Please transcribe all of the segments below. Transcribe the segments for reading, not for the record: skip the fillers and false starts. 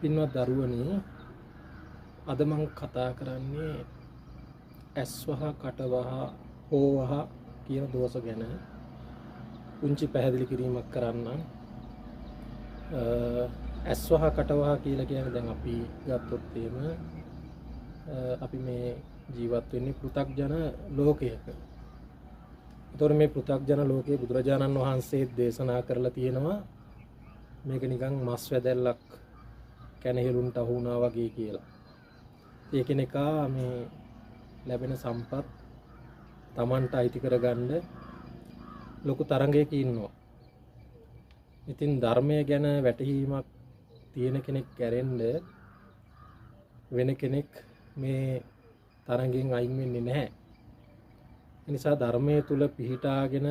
පින්වත් දරුවනි, අද මම කතා කරන්නේ ඇස්වහ කටවහ හෝවහ කියන දෝෂ ගැන පුංචි පැහැදිලි කිරීමක් කරන්නම්. ඇස්වහ කටවහ කියලා කියන්නේ දැන් අපි ගත්තොත් එහෙම අපි මේ ජීවත් වෙන්නේ පෘථග්ජන ලෝකයක. ඒතකොට මේ පෘථග්ජන ලෝකයේ බුදුරජාණන් වහන්සේ දේශනා කරලා තියෙනවා මේක නිකන් මස් වැදැල්ලක් කැනහෙලුන්ට අහු වුණා වගේ කියලා. ඒ කෙනෙක්ා මේ ලැබෙන සම්පත් Tamanට අයිති කරගන්න ලොකු තරංගයක ඉන්නවා. ඉතින් ධර්මය ගැන වැටහීමක් තියෙන කෙනෙක් කැරෙන්න වෙන කෙනෙක් මේ තරංගෙන් අයින් වෙන්නේ නැහැ. ඒ නිසා ධර්මයේ තුල පිහිටාගෙන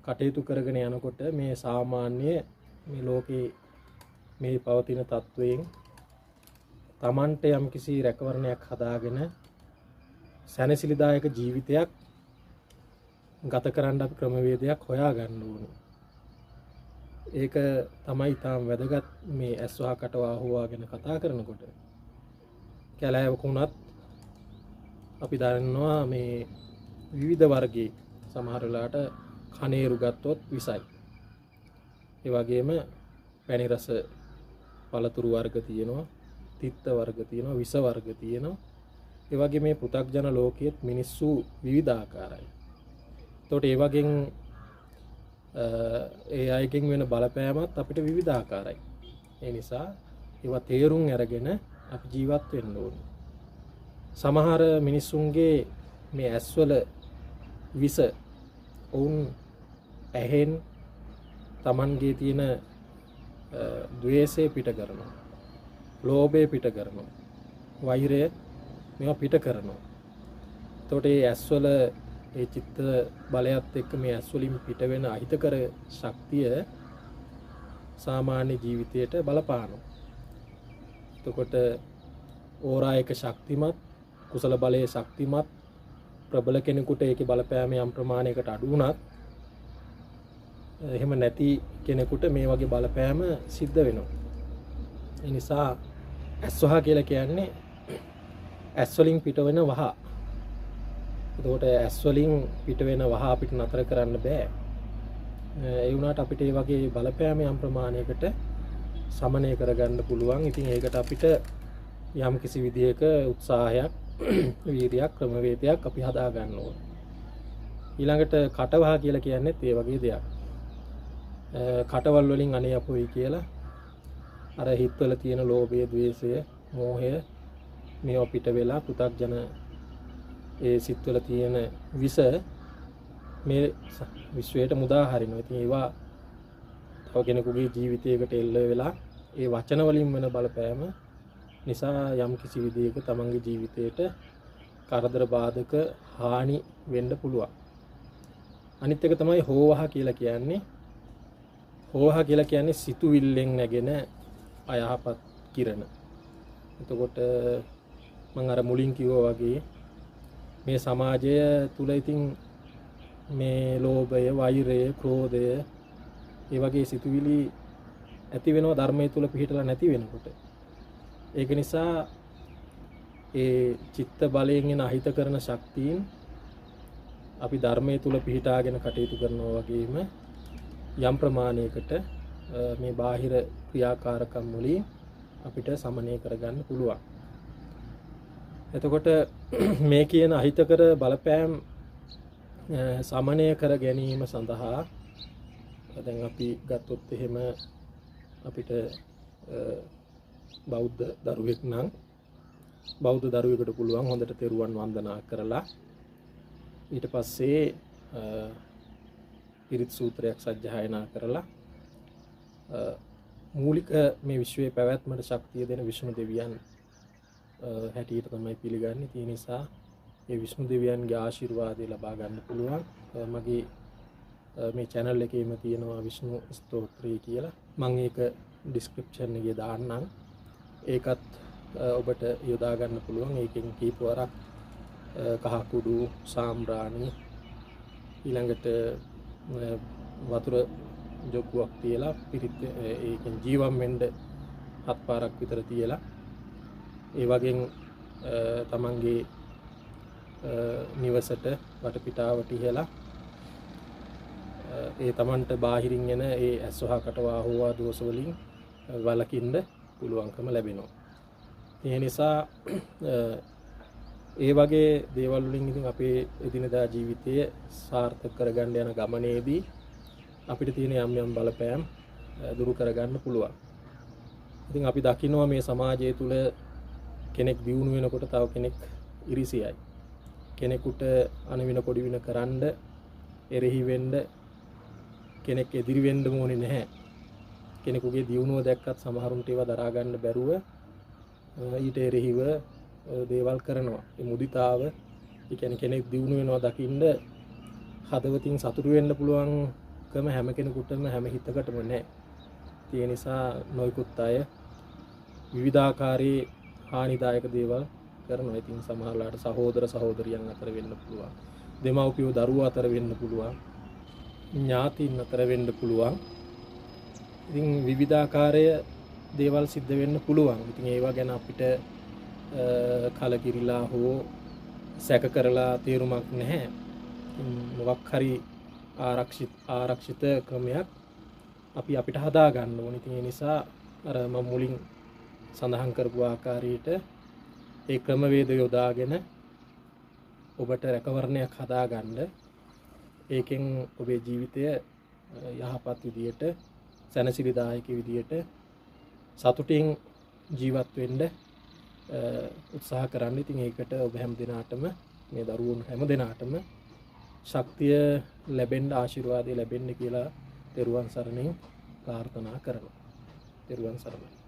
කටයුතු කරගෙන යනකොට මේ සාමාන්‍ය මේ ලෝකේ මේ පවතින තත්වයෙන් Tamanට යම්කිසි රැකවරණයක් හදාගෙන සැනසිලිදායක ජීවිතයක් ගත කරන්න අපි ක්‍රමවේදයක් හොයා ගන්න ඕනේ. ඒක තමයි තාම වැදගත් මේ ඇස්වහ කටවහ හොවා ගැන කතා කරනකොට. කැලෑවක වුණත් අපි දන්නවා මේ විවිධ වර්ගයේ සමහර වෙලාවට කනේරු ගත්තොත් විසයි. ඒ වගේම පැණි රස පළතුරු වර්ග තියෙනවා, තිත්ත වර්ග තියෙනවා, විස වර්ග තියෙනවා. ඒ වගේ මේ පෘථග්ජන ලෝකයේත් මිනිස්සු විවිධාකාරයි. එතකොට ඒ වගේන් ඒ අයගෙන් වෙන බලපෑමත් අපිට විවිධාකාරයි. ඒ නිසා ඒවා තේරුම් අරගෙන අපි ජීවත් වෙන්න ඕනේ. සමහර මිනිස්සුන්ගේ මේ ඇස්වල විස වුන් ඇහෙන් Tamanගේ තියෙන ද්වේෂය පිට කරනවා, ලෝභය පිට කරනවා, වෛරය මේවා පිට කරනවා. එතකොට මේ ඇස්වල ඒ චිත්ත බලයත් එක්ක මේ ඇස්වලින් පිට වෙන අහිතකර ශක්තිය සාමාන්‍ය ජීවිතයට බලපානවා. එතකොට ඕරායක ශක්තිමත්, කුසල බලයේ ශක්තිමත් ප්‍රබල කෙනෙකුට ඒකේ බලපෑම යම් ප්‍රමාණයකට අඩු වුණත් එහෙම නැති කෙනෙකුට මේ වගේ බලපෑම සිද්ධ වෙනවා. ඒ නිසා ඇස්වහ කියලා කියන්නේ ඇස් වලින් පිට වෙන වහ. එතකොට ඇස් වලින් පිට වෙන වහ අපිට නතර කරන්න බෑ. ඒ වුණාට අපිට මේ වගේ බලපෑම යම් ප්‍රමාණයකට සමනය කරගන්න පුළුවන්. ඉතින් ඒකට අපිට යම් කිසි විදියක උත්සාහයක්, වීරියක්, ක්‍රමවේදයක් අපි හදා ගන්න ඕනේ. ඊළඟට කටවහ කියලා කියන්නේත් ඒ වගේ දෙයක්. කටවල් වලින් අනේ අපොයි කියලා අර හිතවල තියෙන ලෝභය, ද්වේෂය, මෝහය මේවා පිට වෙලා පෘථග්ජන ඒ සිත්වල තියෙන විස මේ විශ්වයට මුදා හරිනවා. ඉතින් ඒවා තව කෙනෙකුගේ ජීවිතයකට එල්ල වෙලා ඒ වචන වලින් වෙන බලපෑම නිසා යම් කිසි විදියක තමන්ගේ ජීවිතයට කරදර බාධක හානි වෙන්න පුළුවන්. අනිත් එක තමයි හෝවහ කියලා කියන්නේ. හෝවහ කියලා කියන්නේ සිතුවිල්ලෙන් නැගෙන අයහපත් කිරණ. එතකොට මම අර මුලින් කිව්වා වගේ මේ සමාජය තුල ඉතින් මේ ලෝභය, වෛරය, ක්‍රෝධය ඒ වගේ සිතුවිලි ඇති වෙනවා ධර්මයේ තුල පිහිටලා නැති වෙනකොට. ඒක නිසා ඒ චිත්ත බලයෙන් එන අහිත කරන ශක්තියින් අපි ධර්මයේ තුල පිහිටාගෙන කටයුතු කරනවා වගේම යම් ප්‍රමාණයකට මේ බාහිර ක්‍රියාකාරකම් වලින් අපිට සමනය කරගන්න පුළුවන්. එතකොට මේ කියන අහිතකර බලපෑම් සමනය කර ගැනීම සඳහා දැන් අපි ගත්තොත් එහෙම අපිට බෞද්ධ දරුවෙක් නම් බෞද්ධ දරුවෙකුට පුළුවන් හොඳට තෙරුවන් වන්දනා කරලා ඊට පස්සේ පිරිත් සූත්‍රයක් සජ්ජායනා කරලා මූලික මේ විශ්වයේ පැවැත්මට ශක්තිය දෙන විෂ්ණු දෙවියන් හැටියට තමයි පිළිගන්නේ. ඒ නිසා මේ විෂ්ණු දෙවියන්ගේ ආශිර්වාදය ලබා ගන්න පුළුවන්. මගේ මේ channel එකේම තියෙනවා විෂ්ණු ස්තෝත්‍රය කියලා. මම ඒක description එකේ දාන්නම්. ඒකත් ඔබට යොදා ගන්න පුළුවන්. ඒකෙන් කීප වරක් කහ කුඩු, සාම්බ්‍රාණි ඊළඟට වතුර ජොග්ගුවක් තියලා පිරිත් ඒකෙන් ජීවම් වෙන්න 7 පාරක් විතර තියලා ඒ වගේන් තමන්ගේ නිවසට වටපිටාවට ඉහලා ඒ තමන්ට බාහිරින් එන ඒ ඇස්වහා කටවා හෝවා දෝෂ වලින් වළකින්න පුළුවන්කම ලැබෙනවා. ඒ නිසා ඒ වගේ දේවල් වලින් ඉතින් අපේ එදිනදා ජීවිතය සාර්ථක කරගන්න යන ගමනේදී අපිට තියෙන යම් යම් බලපෑම් දුරු කරගන්න පුළුවන්. ඉතින් අපි දකිනවා මේ සමාජය තුළ කෙනෙක් දියුණු වෙනකොට තව කෙනෙක් ඉරිසියයි. කෙනෙකුට අනවින කොඩි වින කරන්න එරෙහි වෙන්න කෙනෙක් එදිරි වෙන්න ඕනේ නැහැ. කෙනෙකුගේ දියුණුව දැක්කත් සමහරුන්ට ඒවා දරා ගන්න බැරුව ඊට එරෙහිව දේවල් කරනවා. ඒ මුදිතාව, ඒ කියන්නේ කෙනෙක් දියුණු වෙනවා දකින්න හදවතින් සතුටු වෙන්න පුළුවන්කම හැම කෙනෙකුටම හැම හිතකටම නැහැ. ඒ නිසා නොයෙකුත් අය විවිධාකාරයේ හානිදායක දේවල් කරනවා. ඉතින් සමහරලාට සහෝදර සහෝදරියන් අතර වෙන්න පුළුවන්. දෙමව්පියෝ දරුවෝ අතර වෙන්න පුළුවන්. ඥාතීන් අතර වෙන්න පුළුවන්. ඉතින් විවිධාකාරය දේවල් සිද්ධ වෙන්න පුළුවන්. ඉතින් ඒවා ගැන අපිට කලකිරිලා හෝ සැක කරලා තේරුමක් නැහැ. මොකක් හරි ආරක්ෂිත ක්‍රමයක් අපි අපිට හදා ගන්න ඕනේ. ඉතින් ඒ නිසා අර මම මුලින් සඳහන් කරපු ආකාරයට ඒ ක්‍රමවේද යොදාගෙන ඔබට රැකවරණයක් හදා ගන්න. ඒකෙන් ඔබේ ජීවිතය යහපත් විදියට සැනසිලිදායක විදියට සතුටින් ජීවත් වෙන්න උත්සාහ කරන්න. ඉතින් ඒකට ඔබ හැම දිනාටම මේ දරුවෝ හැම දිනාටම ශක්තිය ලැබෙන්න ආශිර්වාදය ලැබෙන්න කියලා තෙරුවන් සරණින් ප්‍රාර්ථනා කරනවා. තෙරුවන් සරණයි.